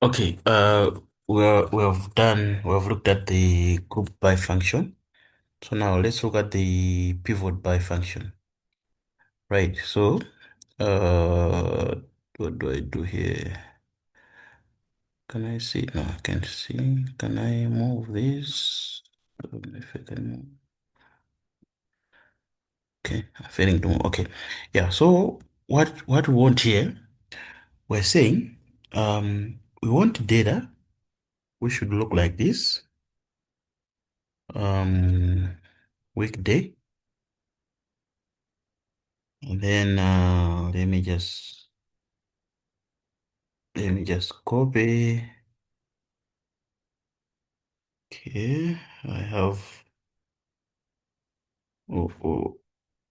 Okay, we have looked at the group by function. So now let's look at the pivot by function. Right, so what do I do here? Can I see? No, I can't see. Can I move this? If I can move. Okay, I'm failing to move. Okay. Yeah, so what we want here, we're saying we want data which should look like this. Um Weekday. And then let me just copy. Okay, I have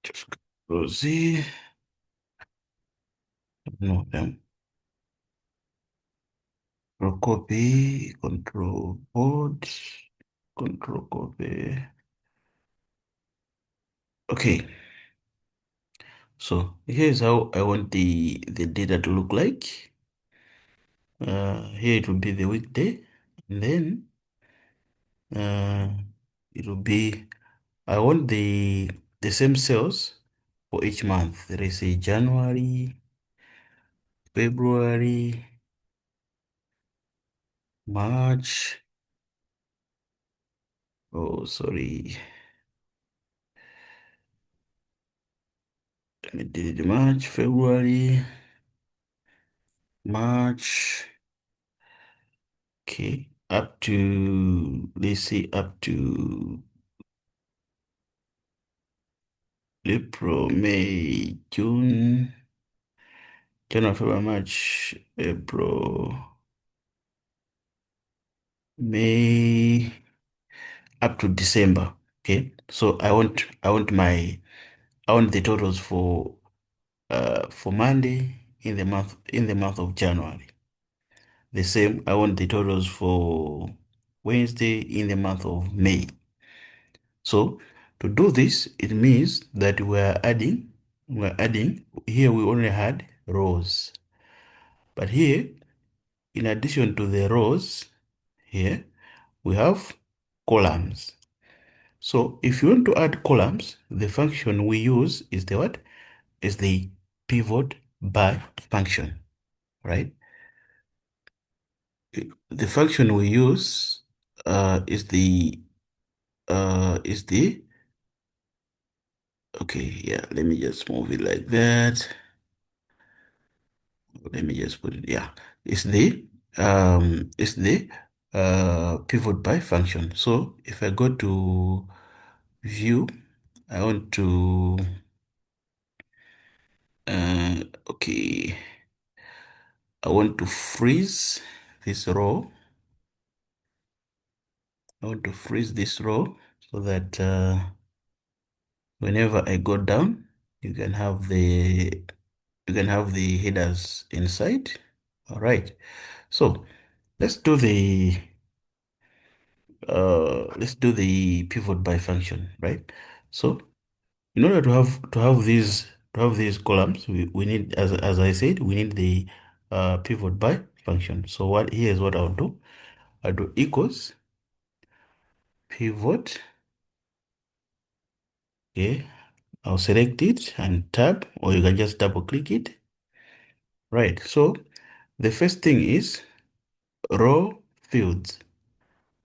just control Z. No, them. Control copy, control board, control copy. Okay, so here's how I want the data to look like. Here it will be the weekday, and then uh, it will be I want the same cells for each month. There is a January, February, March. Oh, sorry. Let me delete March, February, March. Okay, up to let's say up to April, May, June, January, February, March, April, May, up to December. Okay, so I want the totals for Monday in the month of January. The same, I want the totals for Wednesday in the month of May. So to do this, it means that we're adding here we only had rows. But here, in addition to the rows, here we have columns. So if you want to add columns, the function we use is the what? Is the pivot by function, right? The function we use is the okay, yeah, let me just move it like that. Let me just put it, yeah. It's the pivot by function. So if I go to view, I want to okay, I want to freeze this row. I want to freeze this row so that whenever I go down, you can have the headers inside. All right. So let's do the pivot by function, right? So in order to have these columns, we need, as I said, we need the pivot by function. So here's what I'll do. I'll do equals pivot. Okay, I'll select it and tab, or you can just double click it. Right. So the first thing is row fields.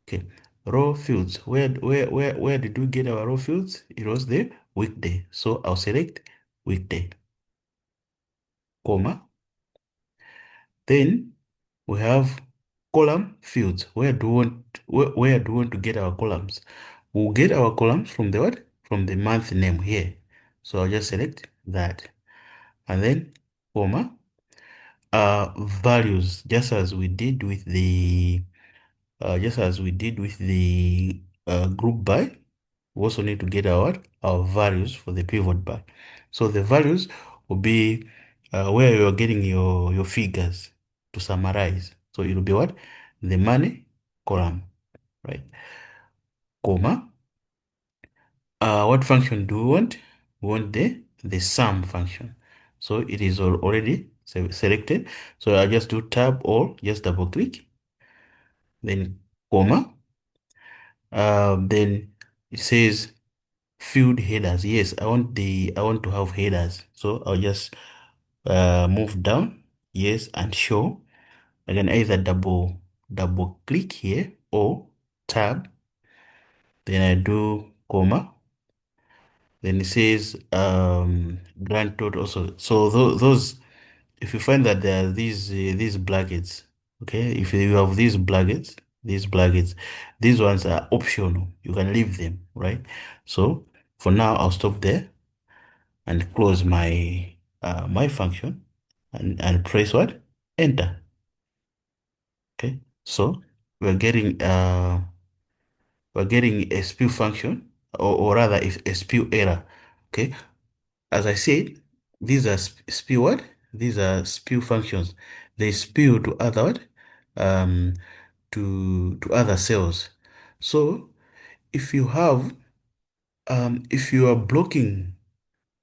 Okay, row fields. Where did we get our row fields? It was the weekday. So I'll select weekday, comma. Then we have column fields. Where do we want to get our columns? We'll get our columns from the what? From the month name here. So I'll just select that. And then comma values, just as we did with the group by. We also need to get our values for the pivot bar. So the values will be where you're getting your figures to summarize. So it will be what? The money column, right? Comma. What function do we want? We want the sum function. So it is already selected. So I just do tab or just double click, then comma. Then it says field headers. Yes, I want to have headers. So I'll just move down, yes, and show. I can either double click here or tab. Then I do comma. Then it says grand total also. So those, if you find that there are these brackets, okay, if you have these brackets, these ones are optional. You can leave them, right? So for now, I'll stop there and close my function and press what? Enter. Okay. So we're getting a spill function, or rather a spill error. Okay. As I said, these are spill what? These are spill functions. They spill to other what? Um, to other cells. So if you have if you are blocking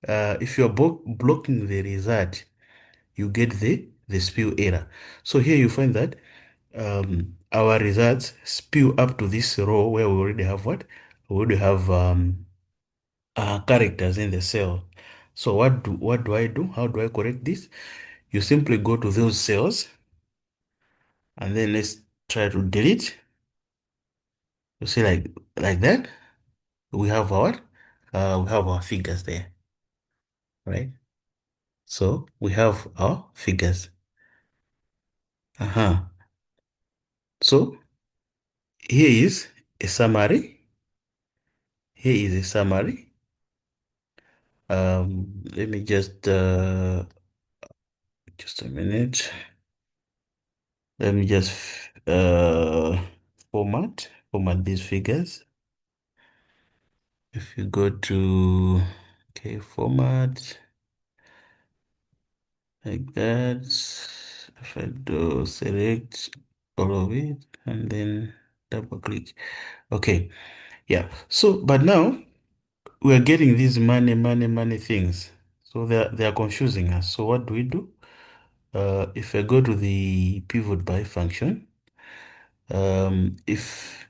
blocking the result, you get the spill error. So here you find that our results spill up to this row where we already have what? We already have characters in the cell. So what do I do? How do I correct this? You simply go to those cells and then let's try to delete. You see, like that, we have our figures there, right? So we have our figures. Uh-huh. So here is a summary. Here is a summary. Let me just a minute. Let me just format these figures. If you go to format like that, if I do select all of it and then double click. Okay, yeah. So but now we're getting these many things. So they are confusing us. So what do we do? If I go to the pivot by function, if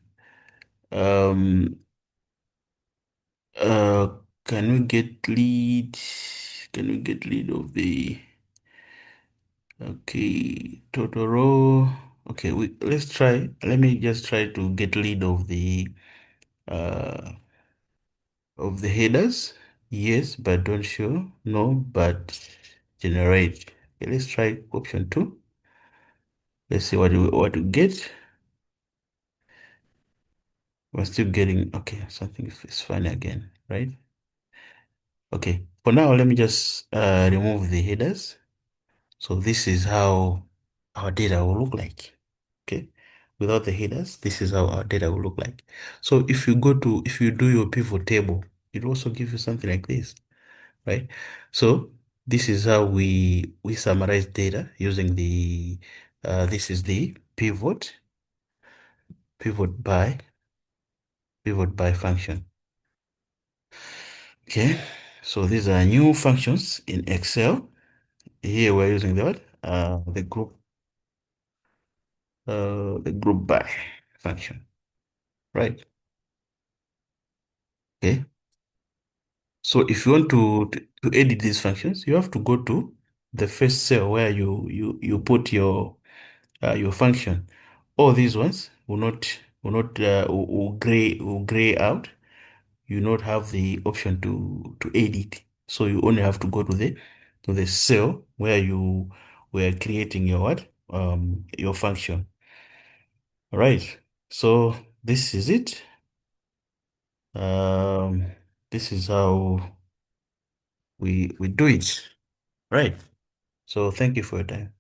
um uh can we get lead? Can we get lead of the total row? Okay, let's try. Let me just try to get lead uh of the headers. Yes, but don't show. No, but generate. Okay, let's try option 2. Let's see what we get. We're still getting, okay, something is funny again, right? Okay, for now, let me just remove the headers. So this is how our data will look like. Okay, without the headers, this is how our data will look like. So if you do your pivot table, it also gives you something like this, right? So this is how we summarize data using this is the pivot by function. Okay, so these are new functions in Excel. Here we're using the what? The group by function, right? Okay. So if you want to edit these functions, you have to go to the first cell where you put your function. All these ones will gray out. You not have the option to edit. So you only have to go to the cell where you were creating your what? Your function. All right. So this is it. Um, this is how we do it. Right. So thank you for your time.